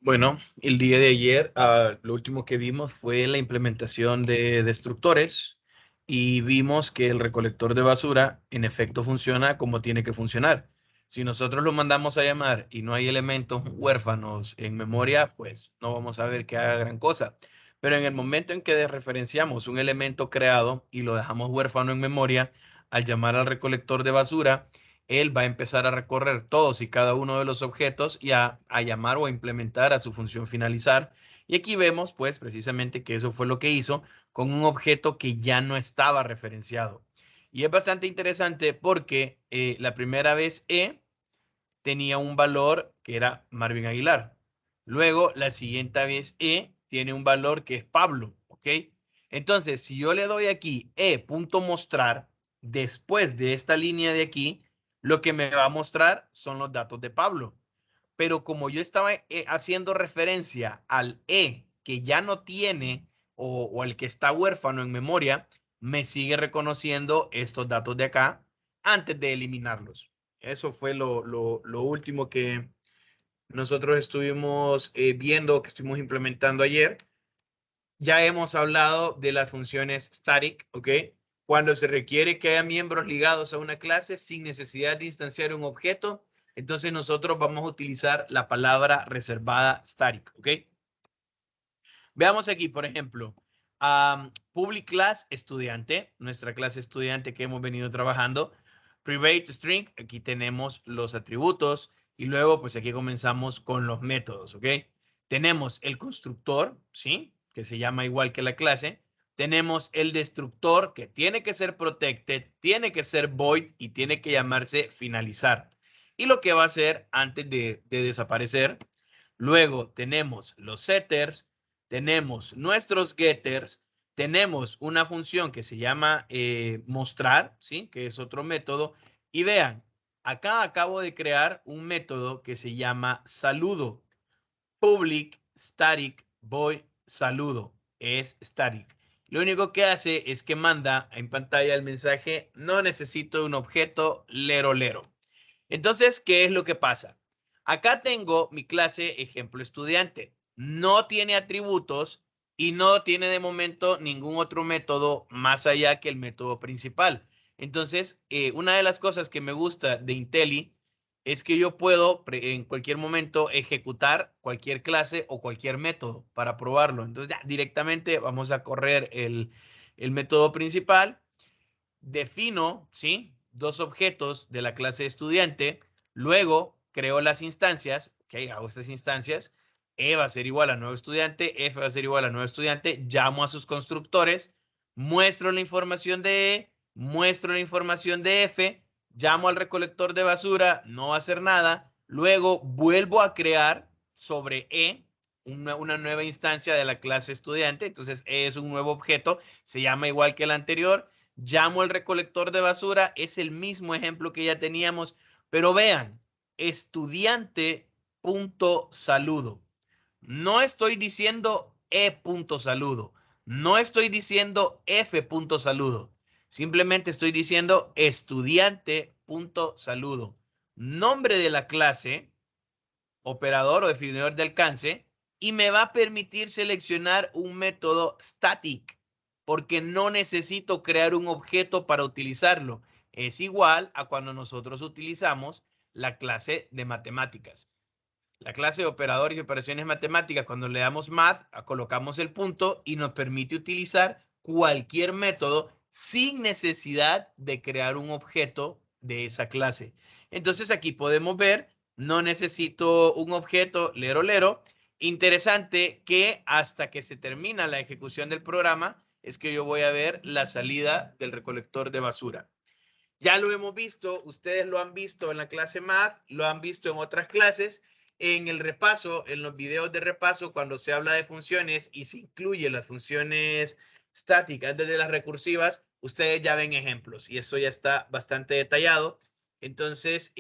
Bueno, el día de ayer, lo último que vimos fue la implementación de destructores y vimos que el recolector de basura en efecto funciona como tiene que funcionar. Si nosotros lo mandamos a llamar y no hay elementos huérfanos en memoria, pues no vamos a ver que haga gran cosa. Pero en el momento en que desreferenciamos un elemento creado y lo dejamos huérfano en memoria, al llamar al recolector de basura, él va a empezar a recorrer todos y cada uno de los objetos y a llamar o a implementar a su función finalizar. Y aquí vemos, pues, precisamente que eso fue lo que hizo con un objeto que ya no estaba referenciado. Y es bastante interesante porque la primera vez tenía un valor que era Marvin Aguilar. Luego, la siguiente vez tiene un valor que es Pablo, ¿ok? Entonces, si yo le doy aquí e.mostrar, después de esta línea de aquí, lo que me va a mostrar son los datos de Pablo. Pero como yo estaba haciendo referencia al que ya no tiene o al que está huérfano en memoria, me sigue reconociendo estos datos de acá antes de eliminarlos. Eso fue lo último que nosotros estuvimos viendo, que estuvimos implementando ayer. Ya hemos hablado de las funciones static, ¿ok? Cuando se requiere que haya miembros ligados a una clase sin necesidad de instanciar un objeto, entonces nosotros vamos a utilizar la palabra reservada static, ¿ok? Veamos aquí, por ejemplo, public class estudiante, nuestra clase estudiante que hemos venido trabajando. Private string, aquí tenemos los atributos y luego pues aquí comenzamos con los métodos, ¿ok? Tenemos el constructor, ¿sí? Que se llama igual que la clase. Tenemos el destructor que tiene que ser protected, tiene que ser void y tiene que llamarse finalizar. Y lo que va a hacer antes de desaparecer. Luego tenemos los setters, tenemos nuestros getters, tenemos una función que se llama mostrar, ¿sí? Que es otro método. Y vean, acá acabo de crear un método que se llama saludo. Public static void saludo. Es static. Lo único que hace es que manda en pantalla el mensaje, no necesito un objeto, lero, lero. Entonces, ¿qué es lo que pasa? Acá tengo mi clase ejemplo estudiante. No tiene atributos y no tiene de momento ningún otro método más allá que el método principal. Entonces, una de las cosas que me gusta de Intelli es que yo puedo en cualquier momento ejecutar cualquier clase o cualquier método para probarlo. Entonces, ya directamente vamos a correr el método principal. Defino, ¿sí? Dos objetos de la clase estudiante, luego creo las instancias, ok, hago estas instancias, E va a ser igual a nuevo estudiante, F va a ser igual a nuevo estudiante, llamo a sus constructores, muestro la información de E, muestro la información de F, llamo al recolector de basura, no va a hacer nada, luego vuelvo a crear sobre E una nueva instancia de la clase estudiante, entonces E es un nuevo objeto, se llama igual que el anterior, llamo al recolector de basura, es el mismo ejemplo que ya teníamos, pero vean, estudiante.saludo. No estoy diciendo e.saludo, no estoy diciendo f.saludo, simplemente estoy diciendo estudiante.saludo. Nombre de la clase, operador o definidor de alcance, y me va a permitir seleccionar un método static, porque no necesito crear un objeto para utilizarlo. Es igual a cuando nosotros utilizamos la clase de matemáticas. La clase de operadores y operaciones matemáticas, cuando le damos math, colocamos el punto y nos permite utilizar cualquier método sin necesidad de crear un objeto de esa clase. Entonces aquí podemos ver, no necesito un objeto, lero, lero. Interesante que hasta que se termina la ejecución del programa es que yo voy a ver la salida del recolector de basura. Ya lo hemos visto, ustedes lo han visto en la clase Math, lo han visto en otras clases. En el repaso, en los videos de repaso, cuando se habla de funciones y se incluye las funciones estáticas desde las recursivas, ustedes ya ven ejemplos y eso ya está bastante detallado. Entonces,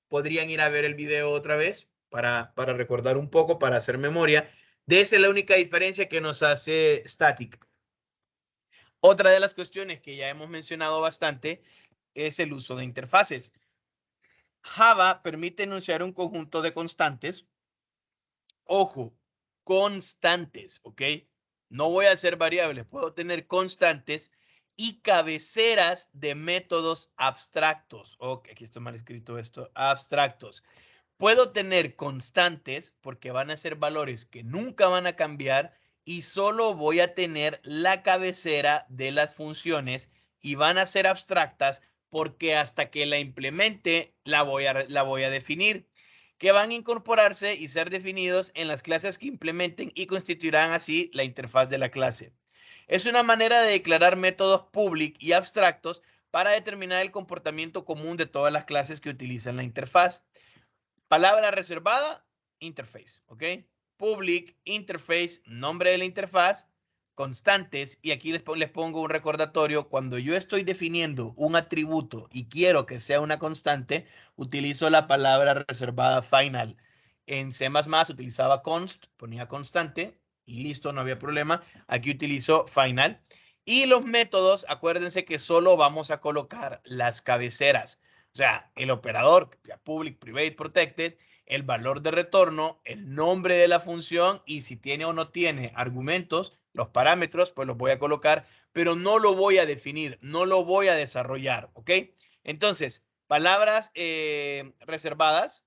podrían ir a ver el video otra vez para recordar un poco, para hacer memoria. De esa es la única diferencia que nos hace static. Otra de las cuestiones que ya hemos mencionado bastante es el uso de interfaces. Java permite enunciar un conjunto de constantes Ojo, constantes, ¿ok? No voy a hacer variables, puedo tener constantes y cabeceras de métodos abstractos. Ok, aquí está mal escrito esto, abstractos. Puedo tener constantes porque van a ser valores que nunca van a cambiar y solo voy a tener la cabecera de las funciones y van a ser abstractas porque hasta que la implemente la voy a definir, que van a incorporarse y ser definidos en las clases que implementen y constituirán así la interfaz de la clase. Es una manera de declarar métodos public y abstractos para determinar el comportamiento común de todas las clases que utilizan la interfaz. Palabra reservada, interface, ¿ok? Public, interface, nombre de la interfaz, constantes, y aquí les pongo un recordatorio. Cuando yo estoy definiendo un atributo y quiero que sea una constante, utilizo la palabra reservada final. En C++ utilizaba const, ponía constante y listo, no había problema. Aquí utilizo final. Y los métodos, acuérdense que solo vamos a colocar las cabeceras. O sea, el operador, public, private, protected, el valor de retorno, el nombre de la función y si tiene o no tiene argumentos, los parámetros, pues los voy a colocar, pero no lo voy a definir, no lo voy a desarrollar, ¿ok? Entonces, palabras reservadas,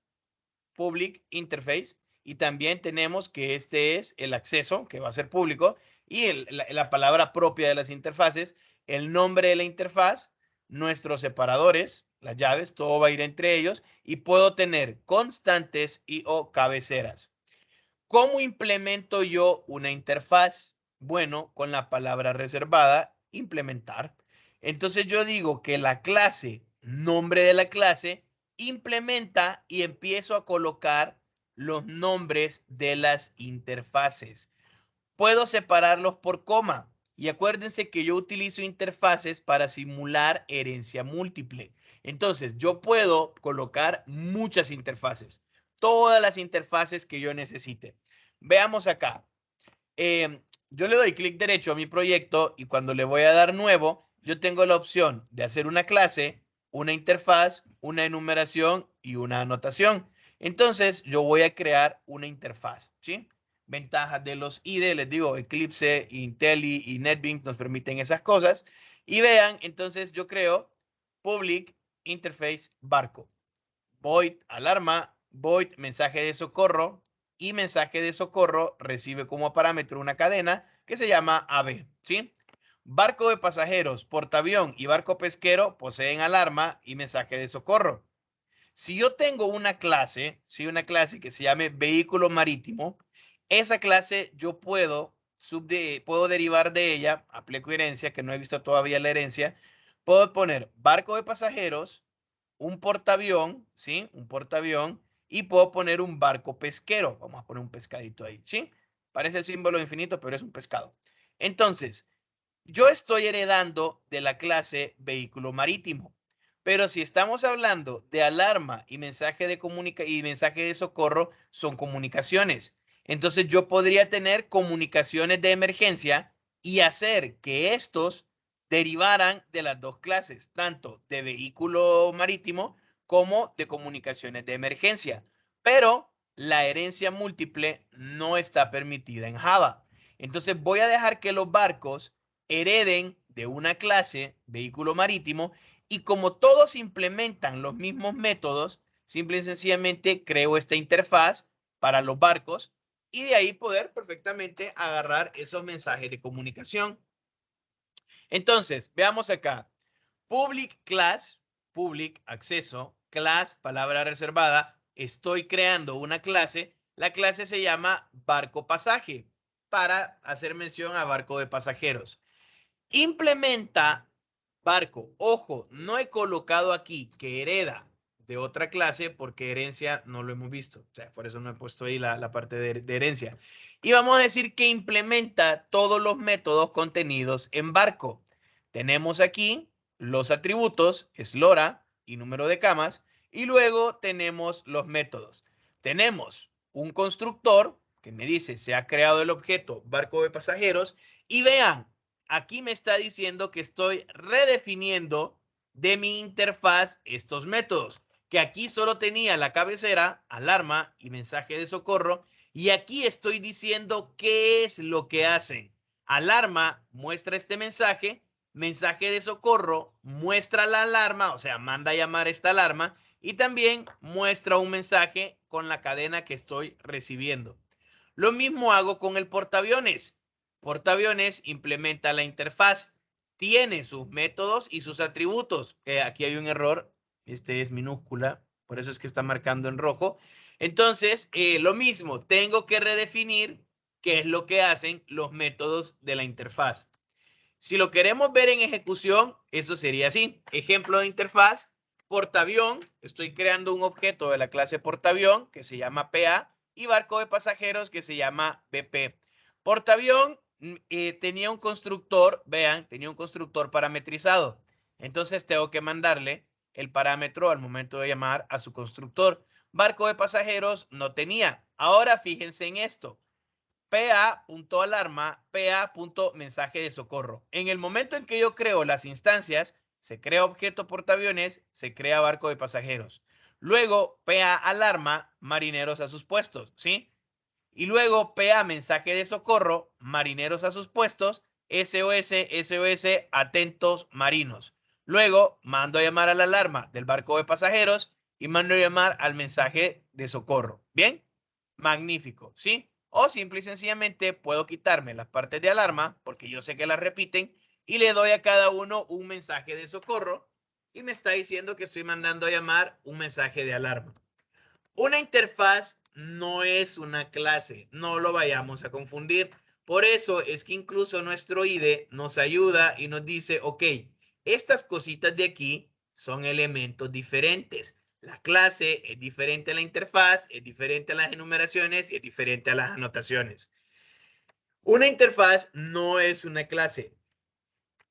public interface, y también tenemos que este es el acceso, que va a ser público, y la palabra propia de las interfaces, el nombre de la interfaz, nuestros separadores, las llaves, todo va a ir entre ellos, y puedo tener constantes y o cabeceras. ¿Cómo implemento yo una interfaz? Bueno, con la palabra reservada, implementar. Entonces yo digo que la clase, nombre de la clase, implementa y empiezo a colocar los nombres de las interfaces. Puedo separarlos por coma. Y acuérdense que yo utilizo interfaces para simular herencia múltiple. Entonces, yo puedo colocar muchas interfaces. Todas las interfaces que yo necesite. Veamos acá. Yo le doy clic derecho a mi proyecto y cuando le voy a dar nuevo, yo tengo la opción de hacer una clase, una interfaz, una enumeración y una anotación. Entonces, yo voy a crear una interfaz, ¿sí? Ventajas de los IDE, les digo, Eclipse, IntelliJ y NetBeans nos permiten esas cosas. Y vean, entonces yo creo public interface barco, void alarma, void mensaje de socorro y mensaje de socorro recibe como parámetro una cadena que se llama AB, ¿sí? Barco de pasajeros, portaavión y barco pesquero poseen alarma y mensaje de socorro. Si yo tengo una clase, ¿sí? Una clase que se llame vehículo marítimo, esa clase yo puedo derivar de ella, aplico herencia, que no he visto todavía la herencia, puedo poner barco de pasajeros, un portaavión, ¿sí? Un portaavión, y puedo poner un barco pesquero. Vamos a poner un pescadito ahí, ¿sí? Parece el símbolo infinito, pero es un pescado. Entonces, yo estoy heredando de la clase vehículo marítimo. Pero si estamos hablando de alarma y mensaje de socorro, son comunicaciones. Entonces yo podría tener comunicaciones de emergencia y hacer que estos derivaran de las dos clases, tanto de vehículo marítimo como de comunicaciones de emergencia. Pero la herencia múltiple no está permitida en Java. Entonces voy a dejar que los barcos hereden de una clase, vehículo marítimo, y como todos implementan los mismos métodos, simple y sencillamente creo esta interfaz para los barcos y de ahí poder perfectamente agarrar esos mensajes de comunicación. Entonces, veamos acá. Public class, public acceso, class, palabra reservada. Estoy creando una clase. La clase se llama barco pasaje para hacer mención a barco de pasajeros. Implementa barco. Ojo, no he colocado aquí que hereda de otra clase porque herencia no lo hemos visto. O sea, por eso no he puesto ahí la parte de herencia. Y vamos a decir que implementa todos los métodos contenidos en barco. Tenemos aquí los atributos, eslora y número de camas. Y luego tenemos los métodos. Tenemos un constructor que me dice se ha creado el objeto barco de pasajeros. Y vean, aquí me está diciendo que estoy redefiniendo de mi interfaz estos métodos, que aquí solo tenía la cabecera, alarma y mensaje de socorro, Y aquí estoy diciendo qué es lo que hacen. Alarma muestra este mensaje, mensaje de socorro muestra la alarma, o sea, manda a llamar esta alarma y también muestra un mensaje con la cadena que estoy recibiendo. Lo mismo hago con el portaaviones. Portaaviones implementa la interfaz, tiene sus métodos y sus atributos. Aquí hay un error, este es minúscula, por eso es que está marcando en rojo. Entonces, lo mismo, tengo que redefinir qué es lo que hacen los métodos de la interfaz. Si lo queremos ver en ejecución, eso sería así. Ejemplo de interfaz, portaavión. Estoy creando un objeto de la clase portaavión que se llama PA y barco de pasajeros que se llama BP. Portaavión tenía un constructor, vean, tenía un constructor parametrizado. Entonces tengo que mandarle el parámetro al momento de llamar a su constructor. Barco de pasajeros no tenía. Ahora fíjense en esto. PA.alarma, PA.mensaje de socorro. En el momento en que yo creo las instancias, se crea objeto portaaviones, se crea barco de pasajeros. Luego, PA alarma, marineros a sus puestos, ¿sí? Y luego, PA mensaje de socorro, marineros a sus puestos, SOS, SOS, atentos marinos. Luego, mando a llamar a la alarma del barco de pasajeros y mando a llamar al mensaje de socorro. ¿Bien? Magnífico, ¿sí? O simple y sencillamente puedo quitarme las partes de alarma, porque yo sé que las repiten, y le doy a cada uno un mensaje de socorro y me está diciendo que estoy mandando a llamar un mensaje de alarma. Una interfaz no es una clase, no lo vayamos a confundir. Por eso es que incluso nuestro IDE nos ayuda y nos dice, ok, estas cositas de aquí son elementos diferentes. La clase es diferente a la interfaz, es diferente a las enumeraciones y es diferente a las anotaciones. Una interfaz no es una clase.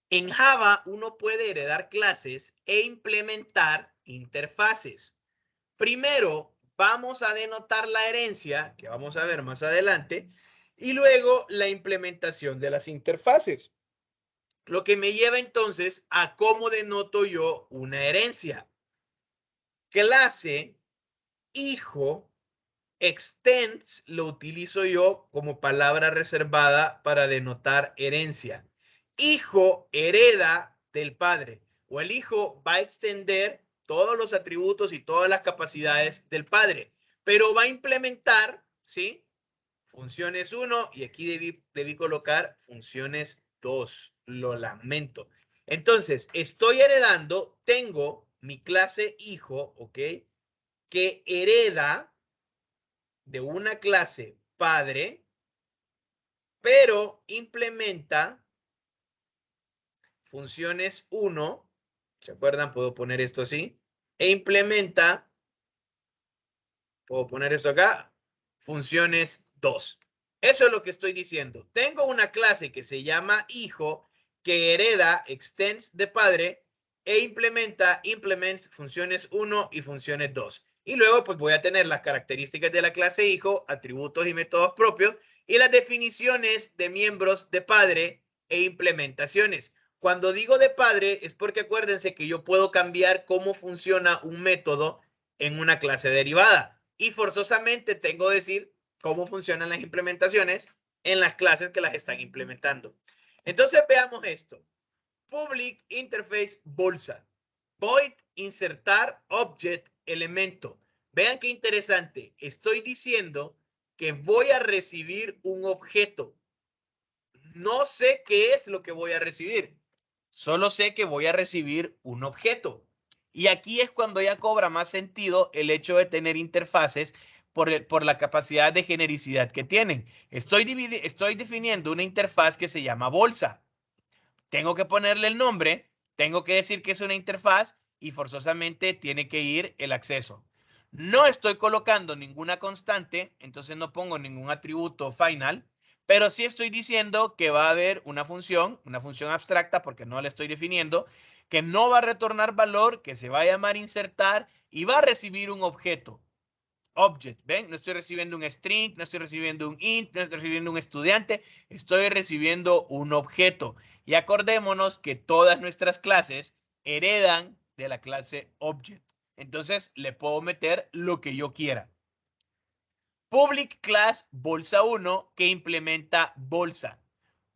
En Java uno puede heredar clases e implementar interfaces. Primero vamos a denotar la herencia, que vamos a ver más adelante, y luego la implementación de las interfaces. Lo que me lleva entonces a cómo denoto yo una herencia. Clase, hijo, extends lo utilizo yo como palabra reservada para denotar herencia. Hijo hereda del padre o el hijo va a extender todos los atributos y todas las capacidades del padre, pero va a implementar, ¿sí? Funciones 1 y aquí debí colocar funciones 2. Lo lamento. Entonces, estoy heredando, tengo mi clase hijo, ¿ok? Que hereda de una clase padre, pero implementa funciones 1, ¿se acuerdan? Puedo poner esto así, e implementa, puedo poner esto acá, funciones 2. Eso es lo que estoy diciendo. Tengo una clase que se llama hijo, que hereda extends de padre e implementa implements funciones 1 y funciones 2. Y luego pues voy a tener las características de la clase hijo, atributos y métodos propios y las definiciones de miembros de padre e implementaciones. Cuando digo de padre es porque acuérdense que yo puedo cambiar cómo funciona un método en una clase derivada y forzosamente tengo que decir cómo funcionan las implementaciones en las clases que las están implementando. Entonces veamos esto. Public Interface Bolsa. Void, insertar, object, elemento. Vean qué interesante. Estoy diciendo que voy a recibir un objeto. No sé qué es lo que voy a recibir. Solo sé que voy a recibir un objeto. Y aquí es cuando ya cobra más sentido el hecho de tener interfaces por la capacidad de genericidad que tienen. Estoy definiendo una interfaz que se llama bolsa. Tengo que ponerle el nombre, tengo que decir que es una interfaz y forzosamente tiene que ir el acceso. No estoy colocando ninguna constante, entonces no pongo ningún atributo final, pero sí estoy diciendo que va a haber una función abstracta porque no la estoy definiendo, que no va a retornar valor, que se va a llamar insertar y va a recibir un objeto. Object, ¿ven? No estoy recibiendo un string, no estoy recibiendo un int, no estoy recibiendo un estudiante, estoy recibiendo un objeto. Y acordémonos que todas nuestras clases heredan de la clase object. Entonces le puedo meter lo que yo quiera. Public class bolsa 1 que implementa bolsa.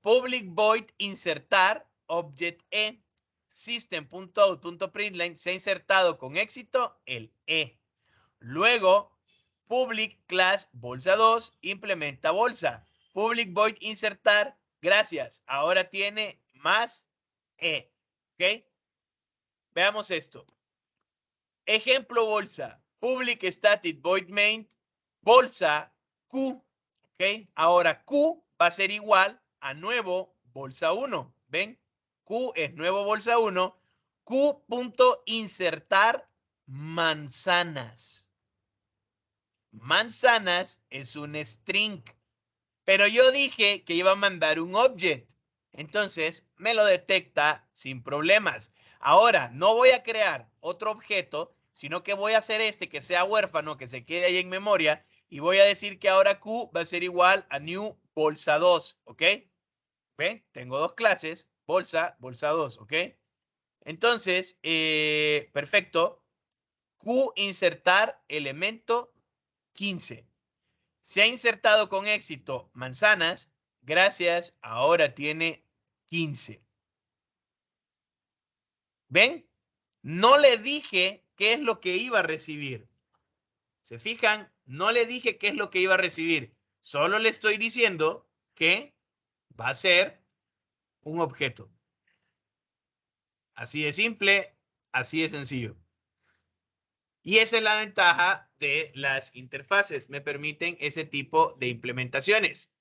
Public void insertar object E. System.out.println se ha insertado con éxito el E. Luego, public class bolsa 2 implementa bolsa. Public void insertar, gracias. Ahora tiene más E. ¿Ok? Veamos esto. Ejemplo bolsa. Public static void main bolsa Q. ¿Ok? Ahora Q va a ser igual a nuevo bolsa 1. ¿Ven? Q es nuevo bolsa 1. Q.insertar manzanas. Manzanas es un string. Pero yo dije que iba a mandar un object. Entonces me lo detecta sin problemas. Ahora, no voy a crear otro objeto, sino que voy a hacer este que sea huérfano, que se quede ahí en memoria. Y voy a decir que ahora Q va a ser igual a new bolsa 2. ¿Ok? ¿Ven? Tengo dos clases, bolsa, bolsa 2. ¿Ok? Entonces, perfecto. Q insertar elemento 15. Se ha insertado con éxito manzanas. Gracias. Ahora tiene 15. ¿Ven? No le dije qué es lo que iba a recibir. ¿Se fijan? No le dije qué es lo que iba a recibir. Solo le estoy diciendo que va a ser un objeto. Así de simple, así de sencillo. Y esa es la ventaja de las interfaces. Me permiten ese tipo de implementaciones.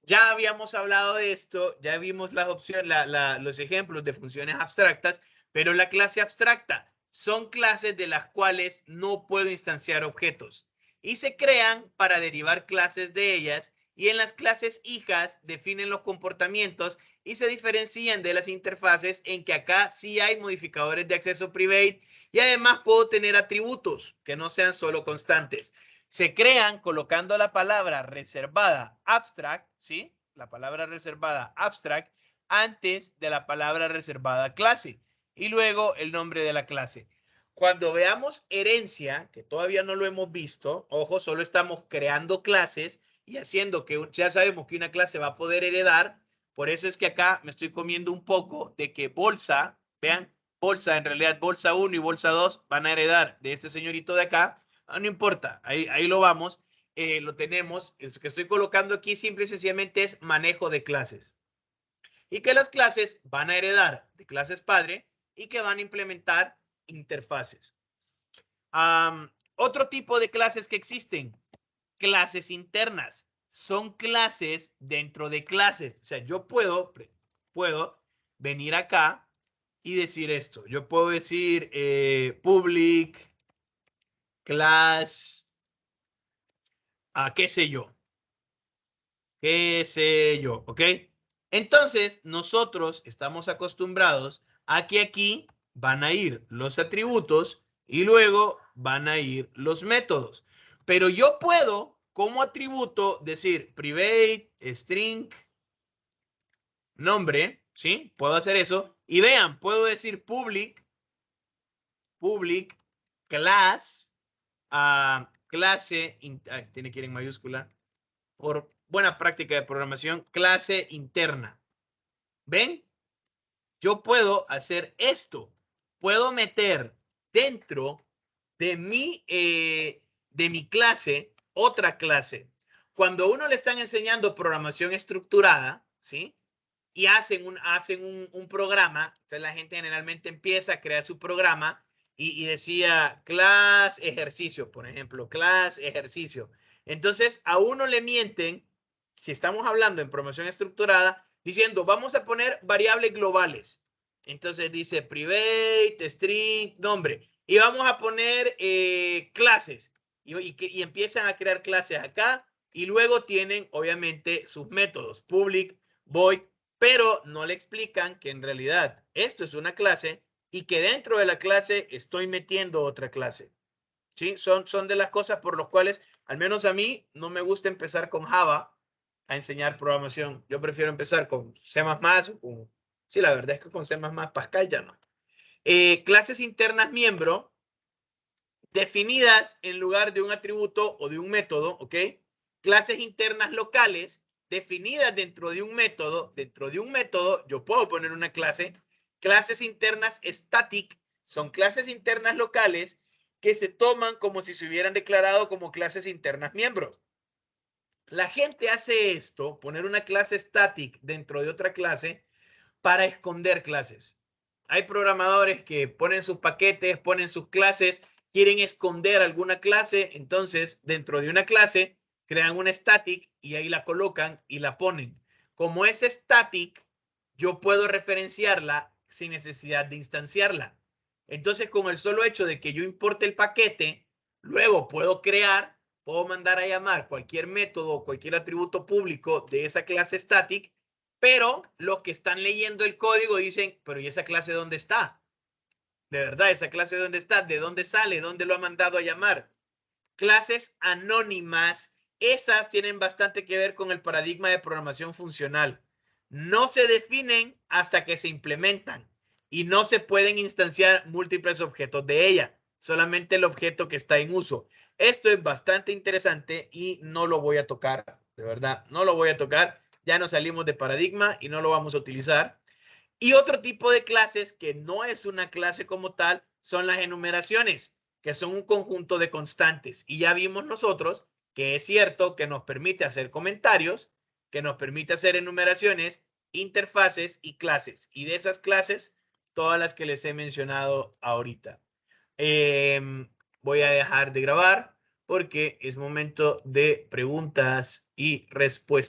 Ya habíamos hablado de esto, ya vimos las opciones, los ejemplos de funciones abstractas, pero la clase abstracta son clases de las cuales no puedo instanciar objetos y se crean para derivar clases de ellas, y en las clases hijas definen los comportamientos y se diferencian de las interfaces en que acá sí hay modificadores de acceso private y además puedo tener atributos que no sean solo constantes. Se crean colocando la palabra reservada abstract, ¿sí? La palabra reservada abstract antes de la palabra reservada clase y luego el nombre de la clase. Cuando veamos herencia, que todavía no lo hemos visto, ojo, solo estamos creando clases y haciendo que ya sabemos que una clase va a poder heredar. Por eso es que acá me estoy comiendo un poco de que bolsa, vean, bolsa, en realidad bolsa 1 y bolsa 2 van a heredar de este señorito de acá. No importa, ahí lo vamos, lo tenemos. Lo que estoy colocando aquí simple y sencillamente es manejo de clases. Y que las clases van a heredar de clases padre y que van a implementar interfaces. Otro tipo de clases que existen, clases internas. Son clases dentro de clases. O sea, yo puedo venir acá y decir esto. Yo puedo decir public class, qué sé yo. Qué sé yo, ¿ok? Entonces, nosotros estamos acostumbrados a que aquí van a ir los atributos y luego van a ir los métodos. Pero yo puedo, como atributo, decir private, string, nombre, ¿sí? Puedo hacer eso. Y vean, puedo decir public class, clase, tiene que ir en mayúscula, por buena práctica de programación, clase interna. ¿Ven? Yo puedo hacer esto. Puedo meter dentro de mi clase otra clase. Cuando uno le están enseñando programación estructurada, ¿sí? Y hacen un programa, entonces la gente generalmente empieza a crear su programa y decía class ejercicio, por ejemplo, class ejercicio. Entonces a uno le mienten, si estamos hablando en programación estructurada, diciendo vamos a poner variables globales. Entonces dice private, string, nombre. Y vamos a poner clases. Y empiezan a crear clases acá. Y luego tienen, obviamente, sus métodos. Public, void, pero no le explican que en realidad esto es una clase y que dentro de la clase estoy metiendo otra clase. ¿Sí? Son de las cosas por las cuales, al menos a mí, no me gusta empezar con Java a enseñar programación. Yo prefiero empezar con C++. Sí, la verdad es que con C++ Pascal ya no. Clases internas miembro definidas en lugar de un atributo o de un método, ¿ok? clases internas locales definidas dentro de un método. Dentro de un método yo puedo poner una clase. Clases internas static son clases internas locales que se toman como si se hubieran declarado como clases internas miembros. La gente hace esto, poner una clase static dentro de otra clase, para esconder clases. Hay programadores que ponen sus paquetes, ponen sus clases, quieren esconder alguna clase, entonces dentro de una clase crean una static y ahí la colocan y la ponen. Como es static, yo puedo referenciarla sin necesidad de instanciarla. Entonces, con el solo hecho de que yo importe el paquete, luego puedo mandar a llamar cualquier método o cualquier atributo público de esa clase static, pero los que están leyendo el código dicen, pero ¿y esa clase dónde está? De verdad, esa clase dónde está, de dónde sale, dónde lo ha mandado a llamar. Clases anónimas, esas tienen bastante que ver con el paradigma de programación funcional. No se definen hasta que se implementan y no se pueden instanciar múltiples objetos de ella, solamente el objeto que está en uso. Esto es bastante interesante y no lo voy a tocar, de verdad, no lo voy a tocar. Ya nos salimos de paradigma y no lo vamos a utilizar. Y otro tipo de clases que no es una clase como tal son las enumeraciones, que son un conjunto de constantes. Y ya vimos nosotros que es cierto que nos permite hacer comentarios, que nos permite hacer enumeraciones, interfaces y clases. Y de esas clases, todas las que les he mencionado ahorita. Voy a dejar de grabar porque es momento de preguntas y respuestas.